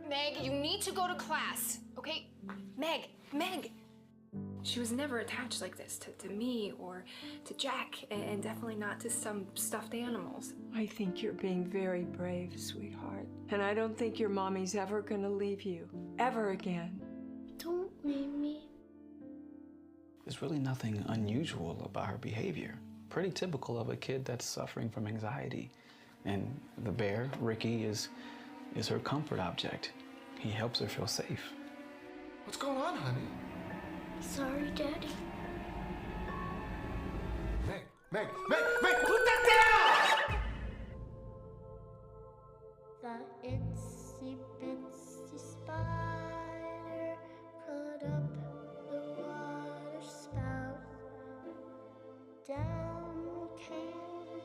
Meg, you need to go to class, okay? Meg! She was never attached like this to me or to Jack, and definitely not to some stuffed animals. I think you're being very brave, sweetheart. And I don't think your mommy's ever gonna leave you, ever again. Don't leave me. There's really nothing unusual about her behavior. Pretty typical of a kid that's suffering from anxiety. And the bear, Ricky, is her comfort object. He helps her feel safe. What's going on, honey? Sorry, Daddy. Meg, what